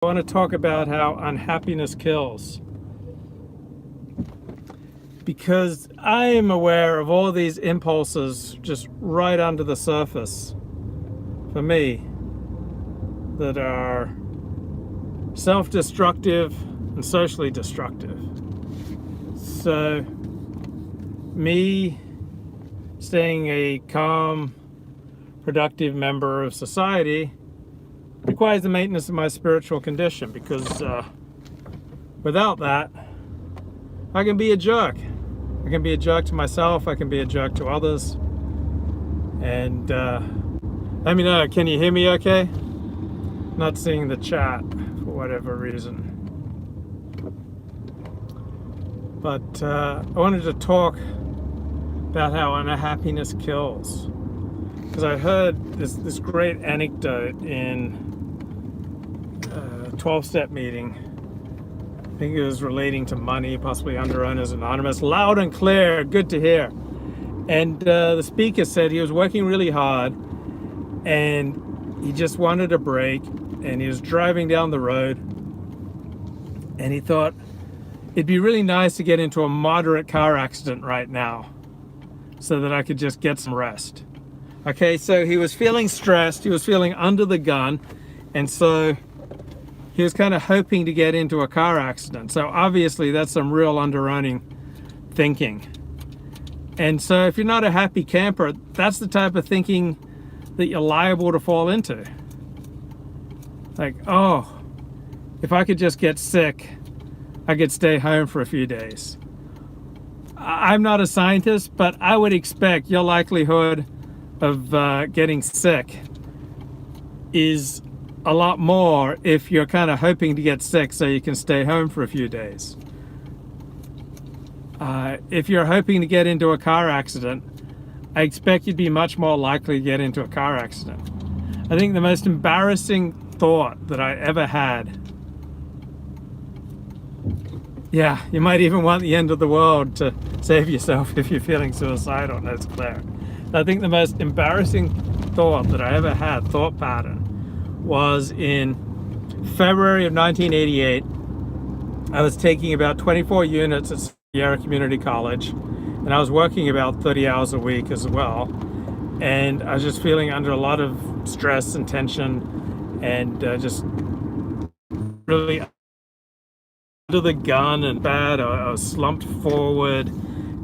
I want to talk about how unhappiness kills, because I am aware of all these impulses just right under the surface for me that are self-destructive and socially destructive. So me staying a calm, productive member of society requires the maintenance of my spiritual condition, because without that, I can be a jerk. I can be a jerk to myself, I can be a jerk to others. And let me know, can you hear me okay? Not seeing the chat for whatever reason. But I wanted to talk about how unhappiness kills. Because I heard this great anecdote in a 12-step meeting. I think it was relating to money, possibly under Owners Anonymous. Loud and clear, good to hear. And the speaker said he was working really hard and he just wanted a break, and he was driving down the road and he thought it'd be really nice to get into a moderate car accident right now so that I could just get some rest. Okay, so he was feeling stressed, he was feeling under the gun, and so he was kind of hoping to get into a car accident. So obviously that's some real underowning thinking. And so if you're not a happy camper, that's the type of thinking that you're liable to fall into. Like, oh, if I could just get sick, I could stay home for a few days. I'm not a scientist, but I would expect your likelihood of getting sick is a lot more if you're kind of hoping to get sick so you can stay home for a few days. If you're hoping to get into a car accident, I expect you'd be much more likely to get into a car accident. I think the most embarrassing thought that I ever had, yeah, you might even want the end of the world to save yourself if you're feeling suicidal, that's clear. I think the most embarrassing thought that I ever had, thought pattern, was in February of 1988. I was taking about 24 units at Sierra Community College, and I was working about 30 hours a week as well. And I was just feeling under a lot of stress and tension, and just really under the gun and bad. I was slumped forward,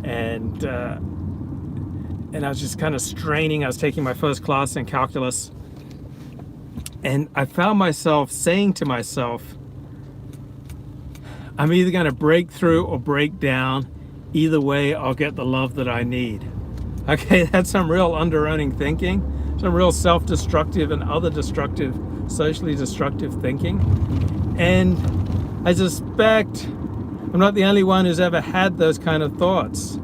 and I was just kind of straining. I was taking my first class in calculus, and I found myself saying to myself, I'm either going to break through or break down. Either way, I'll get the love that I need. Okay, that's some real underowning thinking, some real self-destructive and other destructive, socially destructive thinking. And I suspect I'm not the only one who's ever had those kind of thoughts.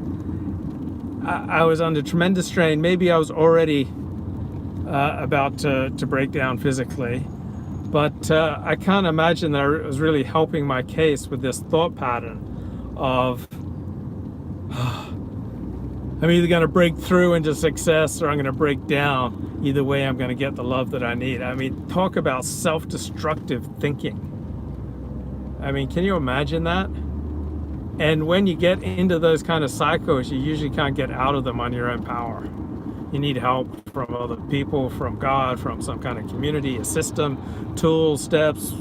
I was under tremendous strain. Maybe I was already about to break down physically, but I can't imagine that it was really helping my case with this thought pattern of I'm either going to break through into success or I'm going to break down. Either way, I'm going to get the love that I need. I mean, talk about self-destructive thinking. I mean, can you imagine that? And when you get into those kind of cycles, you usually can't get out of them on your own power. You need help from other people, from God, from some kind of community, a system, tools, steps,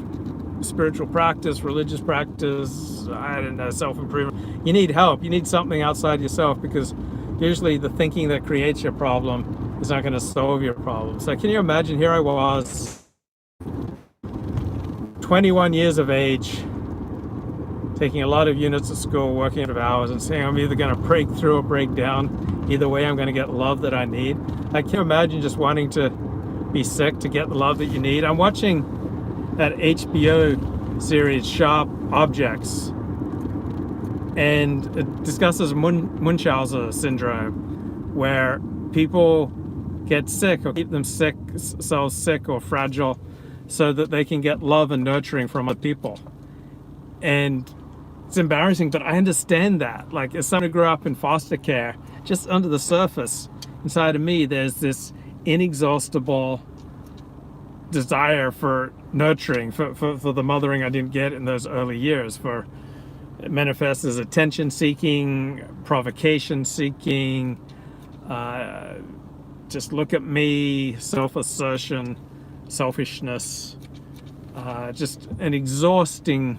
spiritual practice, religious practice, I don't know, self-improvement. You need help. You need something outside yourself, because usually the thinking that creates your problem is not going to solve your problem. So can you imagine, here I was, 21 years of age, taking a lot of units at school, working out of hours, and saying I'm either going to break through or break down. Either way, I'm going to get love that I need. I can't imagine just wanting to be sick to get the love that you need. I'm watching that HBO series, Sharp Objects, and it discusses Munchausen syndrome, where people get sick or keep themselves sick or fragile so that they can get love and nurturing from other people. And it's embarrassing, but I understand that. Like, as someone who grew up in foster care, just under the surface inside of me, there's this inexhaustible desire for nurturing, for the mothering I didn't get in those early years. For it manifests as attention seeking, provocation seeking, just look at me, self-assertion, selfishness, just an exhausting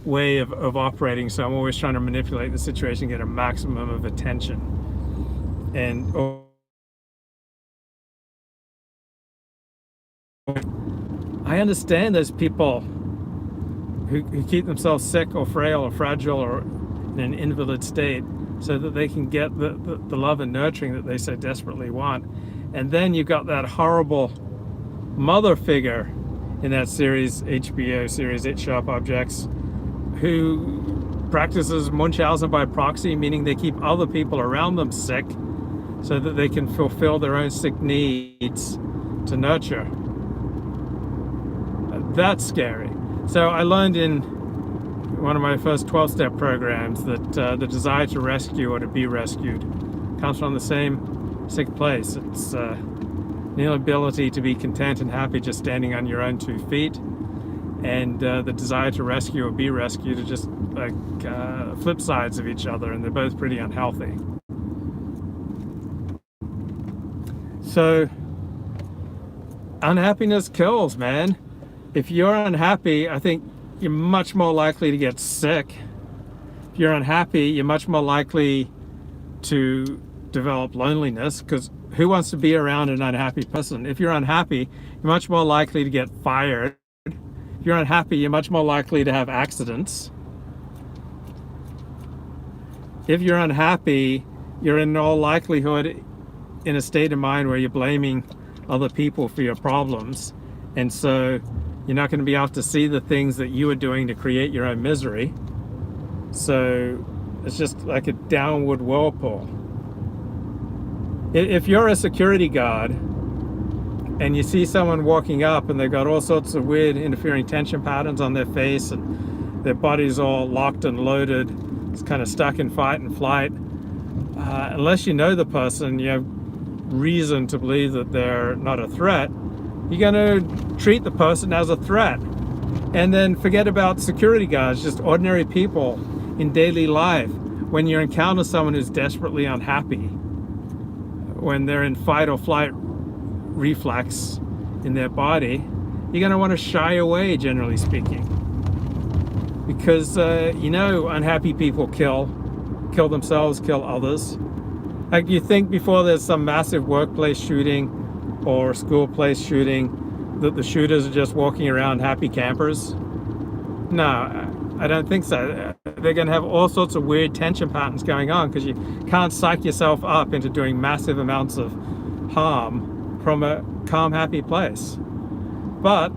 way of operating. So I'm always trying to manipulate the situation, get a maximum of attention. And I understand those people who keep themselves sick or frail or fragile or in an invalid state so that they can get the love and nurturing that they so desperately want. And then you've got that horrible mother figure in that series, HBO series, It Sharp Objects, who practices Munchausen by proxy, meaning they keep other people around them sick so that they can fulfill their own sick needs to nurture. That's scary. So I learned in one of my first 12-step programs that the desire to rescue or to be rescued comes from the same sick place. It's the inability to be content and happy just standing on your own 2 feet, and the desire to rescue or be rescued are just like flip sides of each other, and they're both pretty unhealthy. So unhappiness kills, man. If you're unhappy, I think you're much more likely to get sick. If you're unhappy, you're much more likely to develop loneliness, because who wants to be around an unhappy person? If you're unhappy, you're much more likely to get fired. If you're unhappy, you're much more likely to have accidents. If you're unhappy, you're in all likelihood in a state of mind where you're blaming other people for your problems. And so you're not going to be able to see the things that you are doing to create your own misery. So it's just like a downward whirlpool. If you're a security guard and you see someone walking up and they've got all sorts of weird interfering tension patterns on their face and their body's all locked and loaded, it's kind of stuck in fight and flight, unless you know the person, you have reason to believe that they're not a threat, you're going to treat the person as a threat. And then forget about security guards, just ordinary people in daily life. When you encounter someone who's desperately unhappy, when they're in fight or flight reflex in their body, you're going to want to shy away, generally speaking. Because, unhappy people kill themselves, kill others. Like, you think before there's some massive workplace shooting or school place shooting that the shooters are just walking around happy campers? No, I don't think so. They're going to have all sorts of weird tension patterns going on because you can't psych yourself up into doing massive amounts of harm from a calm, happy place. But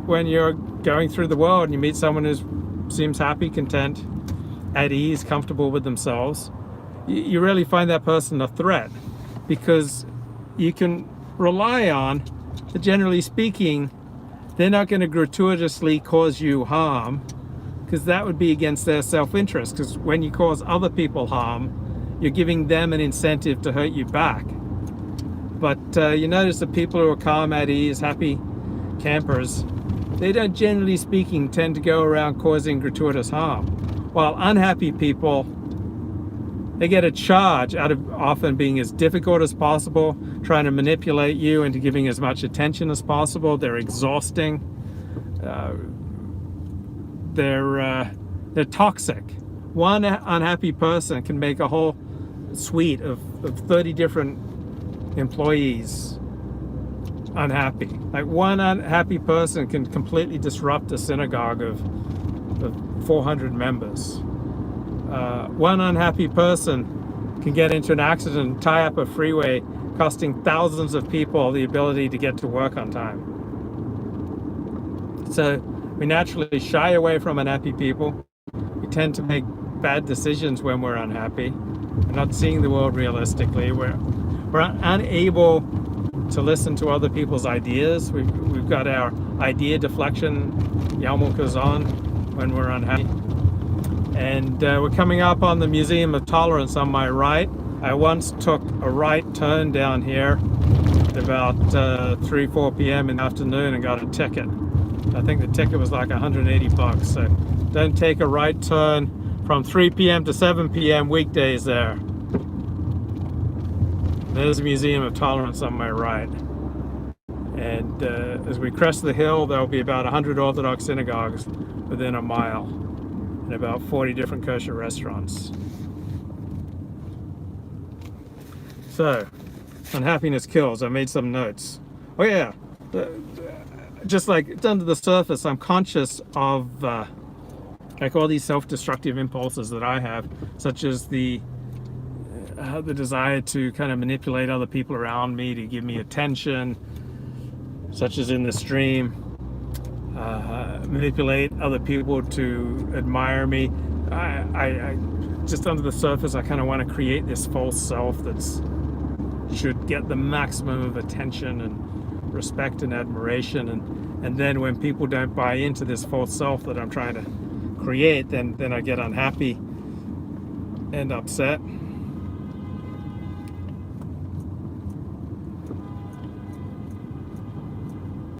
when you're going through the world and you meet someone who seems happy, content, at ease, comfortable with themselves, you really find that person a threat, because you can rely on that, generally speaking, they're not going to gratuitously cause you harm, because that would be against their self-interest. Because when you cause other people harm, you're giving them an incentive to hurt you back. But you notice that people who are calm, at ease, happy campers, they don't, generally speaking, tend to go around causing gratuitous harm. While unhappy people, they get a charge out of often being as difficult as possible, trying to manipulate you into giving as much attention as possible. They're exhausting. They're toxic. One unhappy person can make a whole suite of 30 different employees unhappy. Like, one unhappy person can completely disrupt a synagogue of 400 members. One unhappy person can get into an accident and tie up a freeway, costing thousands of people the ability to get to work on time. So we naturally shy away from unhappy people. We tend to make bad decisions when we're unhappy. We're not seeing the world realistically. We're unable to listen to other people's ideas. We've got our idea deflection yarmulkes on when we're unhappy. And we're coming up on the Museum of Tolerance on my right. I once took a right turn down here at about 3-4 p.m. in the afternoon and got a ticket. I think the ticket was like 180 bucks. So don't take a right turn from 3 p.m. to 7 p.m. weekdays there. There's a Museum of Tolerance on my right. And as we crest the hill, there'll be about 100 Orthodox synagogues within a mile and about 40 different kosher restaurants. So, unhappiness kills. I made some notes. Oh yeah, just like under the surface, I'm conscious of like all these self-destructive impulses that I have, such as the desire to kind of manipulate other people around me to give me attention, such as in the stream, manipulate other people to admire me. I just under the surface, I kind of want to create this false self that's should get the maximum of attention and respect and admiration, and then when people don't buy into this false self that I'm trying to create, then I get unhappy and upset.